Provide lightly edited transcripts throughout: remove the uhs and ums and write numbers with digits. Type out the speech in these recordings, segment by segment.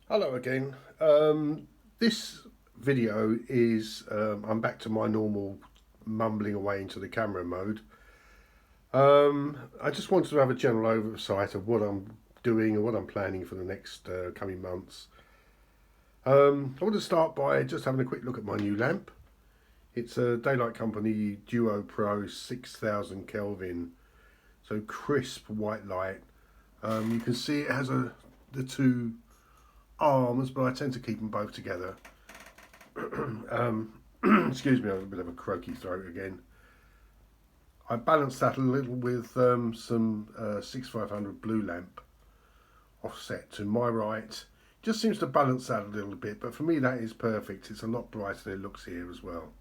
Hello again. This video is I'm back to my normal mumbling away into the camera mode. I just wanted to have a general oversight of what I'm doing and what I'm planning for the next coming months. I want to start by just having a quick look at my new lamp. It's a Daylight Company Duo Pro 6000 Kelvin, so crisp white light. You can see it has the two arms, but I tend to keep them both together. Excuse me, I have a bit of a croaky throat again. I balanced that a little with some 6500 blue lamp offset to my right. Just seems to balance that a little bit, but for me that is perfect. It's a lot brighter than it looks here as well.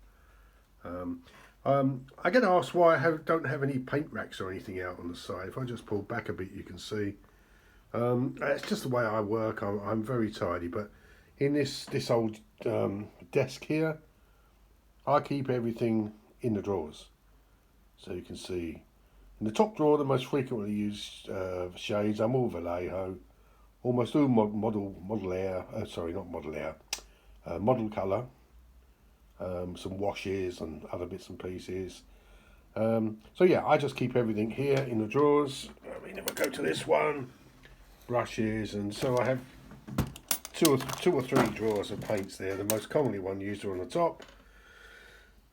I get asked why I don't have any paint racks or anything out on the side. If I just pull back a bit, you can see. It's just the way I work. I'm very tidy, but in this old desk here, I keep everything in the drawers. So you can see in the top drawer, the most frequently used shades. I'm all Vallejo, almost all model air. Sorry, not model air. Model colour. Some washes and other bits and pieces. So yeah, I just keep everything here in the drawers. I mean, if I go to this one, brushes, and so I have two or three drawers of paints there. The most commonly one used are on the top.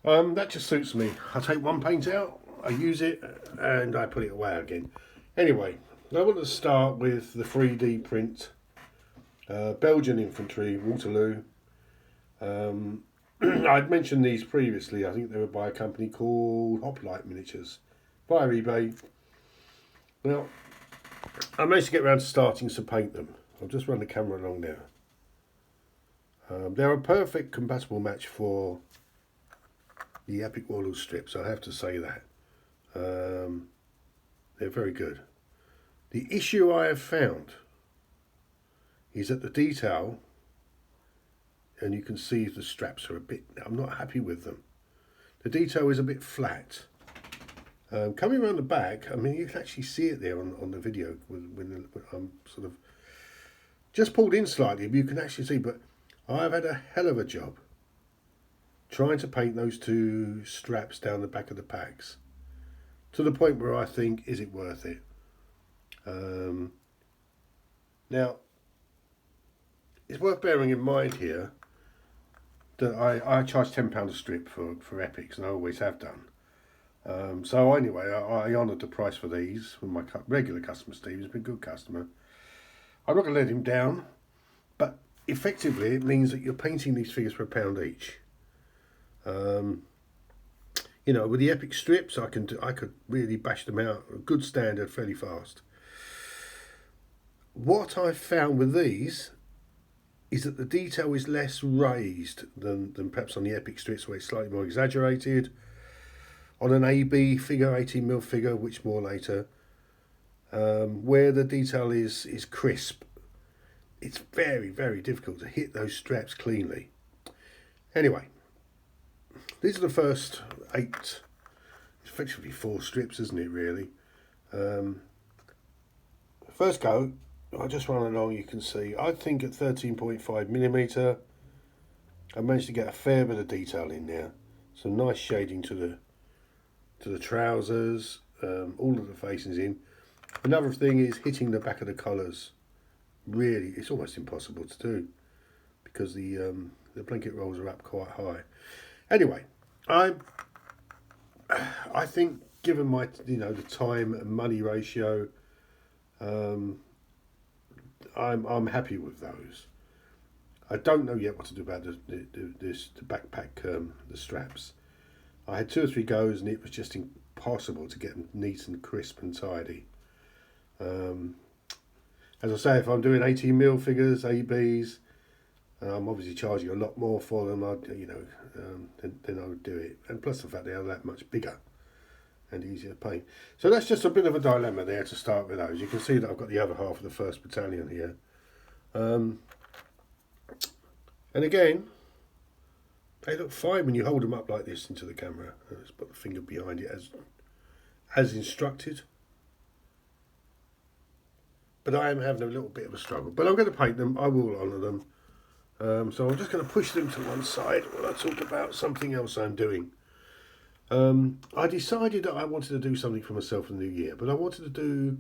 That just suits me. I take one paint out, I use it, and I put it away again. Anyway, I want to start with the 3D print Belgian infantry Waterloo. I'd mentioned these previously. I think they were by a company called Hoplite Miniatures via eBay. Now, I managed to get around to starting to paint them. I'll just run the camera along now. They're a perfect compatible match for the Epic Warlord strips, I have to say that. They're very good. The issue I have found is that the detail, and you can see the straps are a bit, I'm not happy with them. The detail is a bit flat. Coming around the back, I mean, you can actually see it there on the video when I'm sort of just pulled in slightly, but you can actually see, but I've had a hell of a job trying to paint those two straps down the back of the packs to the point where I think, is it worth it? Now, it's worth bearing in mind here that I charge £10 a strip for Epics, and I always have done. So anyway, I honoured the price for these with my regular customer, Steve. He's been a good customer. I'm not going to let him down, but effectively it means that you're painting these figures for £1 each. You know, with the Epic strips, I could really bash them out a good standard fairly fast. What I've found with these is that the detail is less raised than perhaps on the Epic strips, where it's slightly more exaggerated. On an AB figure, 18mm figure, which more later, where the detail is crisp, it's very, very difficult to hit those straps cleanly. Anyway, these are the first 8, it's effectively 4 strips, isn't it, really? First go, I'll just run along, you can see, I think at 13.5mm, I managed to get a fair bit of detail in there. Some nice shading to the trousers, all of the facings in. Another thing is hitting the back of the collars. Really, it's almost impossible to do because the blanket rolls are up quite high. Anyway, I think given my the time and money ratio, I'm happy with those. I don't know yet what to do about the backpack, the straps. I had 2 or 3 goes and it was just impossible to get them neat and crisp and tidy. As I say, if I'm doing 18mm figures, ABs, I'm obviously charging a lot more for them. Then I would do it, and plus the fact they are that much bigger and easier to paint. So that's just a bit of a dilemma there to start with those. You can see that I've got the other half of the 1st Battalion here, and again, they look fine when you hold them up like this into the camera. Just put the finger behind it as instructed. but I am having a little bit of a struggle. But I'm going to paint them. I will honour them. So I'm just going to push them to one side while I talk about something else I'm doing. I decided that I wanted to do something for myself in the new year, but I wanted to do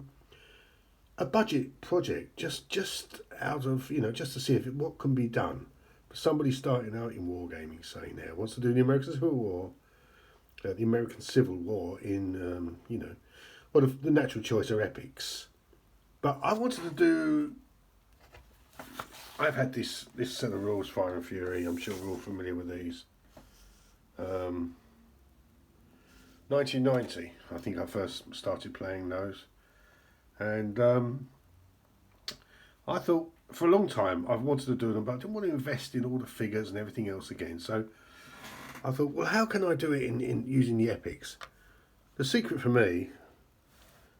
a budget project, just out of, just to see what can be done. For somebody starting out in wargaming, say now, wants to do the American Civil War, the American Civil War in, well, the natural choice are epics. But I wanted to do. I've had this set of rules, Fire and Fury. I'm sure we're all familiar with these. 1990, I think I first started playing those, and I thought for a long time I've wanted to do them, but I didn't want to invest in all the figures and everything else again. So I thought, well, how can I do it in using the epics? The secret for me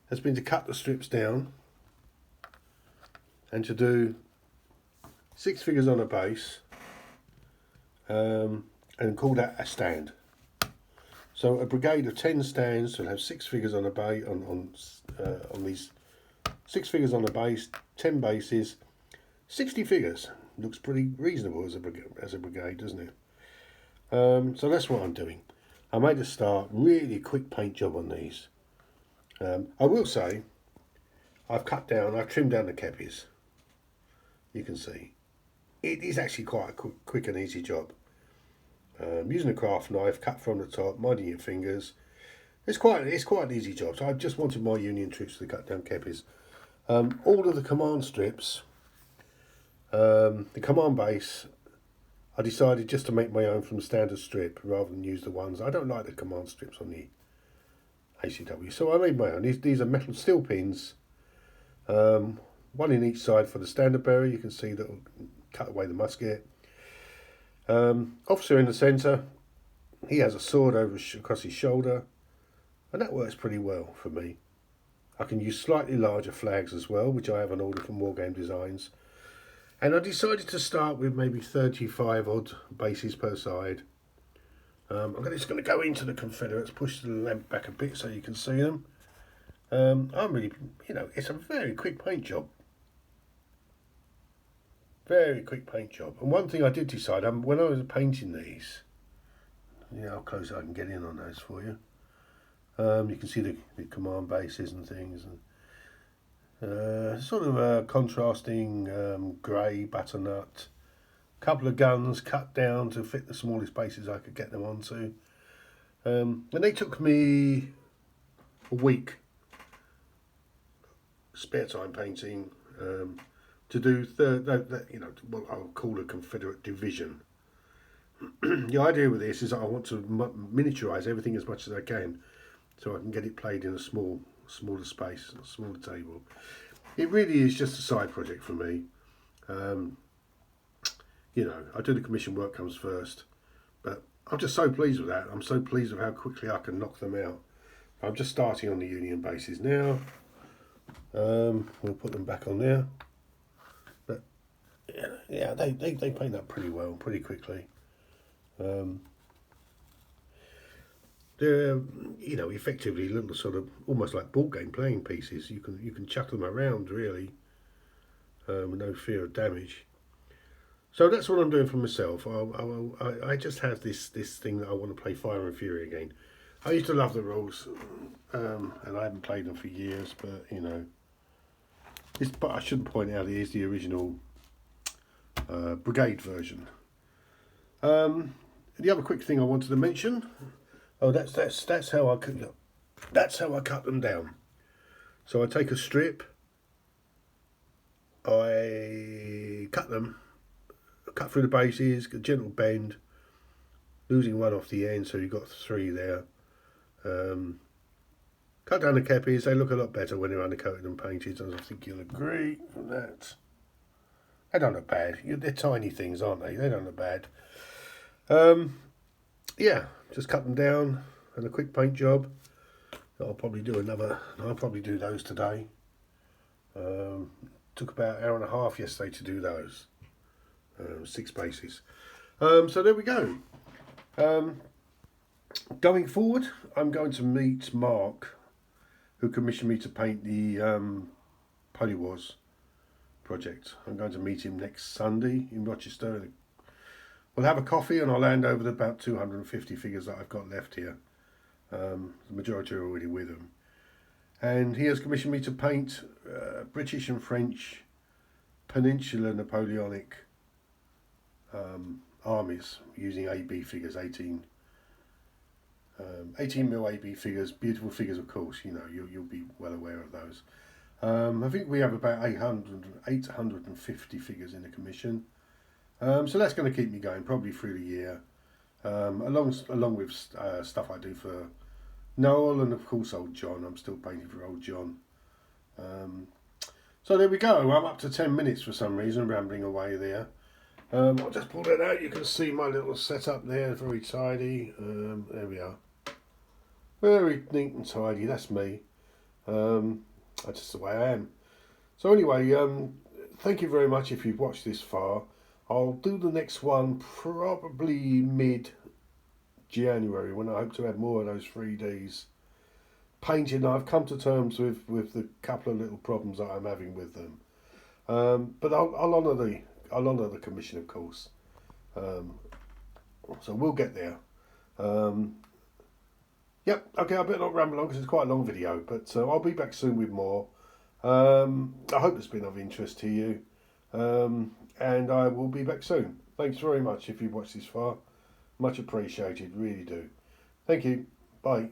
has been to cut the strips down and to do 6 figures on a base, and call that a stand. So a brigade of 10 stands will have 6 figures on a base on these 6 figures on a base, 10 bases, 60 figures. Looks pretty reasonable as a brigade, doesn't it? So that's what I'm doing. I made a start, really quick paint job on these. I will say, I've trimmed down the kepis. You can see. It is actually quite a quick and easy job. Using a craft knife, cut from the top, minding your fingers. It's quite an easy job. So I just wanted my Union troops to cut down kepis. All of the command strips, the command base, I decided just to make my own from the standard strip rather than use the ones. I don't like the command strips on the ACW, so I made my own. These are metal steel pins, one in each side for the standard bearer. You can see that will cut away the musket. Officer in the centre, he has a sword across his shoulder, and that works pretty well for me. I can use slightly larger flags as well, which I have on order from Wargame Designs. And I decided to start with maybe 35 odd bases per side. I'm just going to go into the Confederates, push the lamp back a bit so you can see them. I'm really, it's a very quick paint job. Very quick paint job. And one thing I did decide, when I was painting these, how close I can get in on those for you. You can see the command bases and things, and sort of a contrasting grey butternut. Couple of guns cut down to fit the smallest bases I could get them onto. And they took me a week spare time painting to do what I'll call a Confederate division. The idea with this is that I want to miniaturise everything as much as I can, so I can get it played in a smaller space, a smaller table. It really is just a side project for me. I do the commission work comes first, but I'm just so pleased with that. I'm so pleased with how quickly I can knock them out. I'm just starting on the Union bases now. We'll put them back on there. But yeah, they paint up pretty well, pretty quickly. They're effectively little sort of almost like board game playing pieces. You can chuck them around really, with no fear of damage. So that's what I'm doing for myself. I just have this thing that I want to play Fire and Fury again. I used to love the rules, and I haven't played them for years. But but I shouldn't point out it is the original Brigade version. The other quick thing I wanted to mention. Oh, that's how I cut them down. So I take a strip. I cut through the bases, a gentle bend, losing one off the end, so you've got 3 there. Cut down the kepis. They look a lot better when they're undercoated and painted, as I think you'll agree with that. They don't look bad. They're tiny things, aren't they? They don't look bad. Yeah, just cut them down and a quick paint job. I'll probably do those today. Took about an hour and a half yesterday to do those. 6 bases. So there we go. Going forward, I'm going to meet Mark, who commissioned me to paint the Holy Wars project. I'm going to meet him next Sunday in Rochester. We'll have a coffee and I'll hand over the about 250 figures that I've got left here. The majority are already with him. And he has commissioned me to paint British and French Peninsular Napoleonic armies using AB figures, 18mm AB figures, beautiful figures of course, you know, you'll be well aware of those. I think we have about 850 figures in the commission. So that's going to keep me going probably through the year, along with stuff I do for Noel and of course old John. I'm still painting for old John. So there we go. I'm up to 10 minutes for some reason, rambling away there. I'll just pull that out. You can see my little setup there, very tidy. There we are. Very neat and tidy. That's me. That's just the way I am. So anyway, thank you very much if you've watched this far. I'll do the next one probably mid-January when I hope to have more of those 3Ds painted. I've come to terms with the couple of little problems that I'm having with them. But I'll honour the commission, of course. So we'll get there. Yep, okay, I better not ramble on because it's quite a long video, but I'll be back soon with more. I hope it's been of interest to you, and I will be back soon. Thanks very much if you've watched this far. Much appreciated, really do. Thank you. Bye.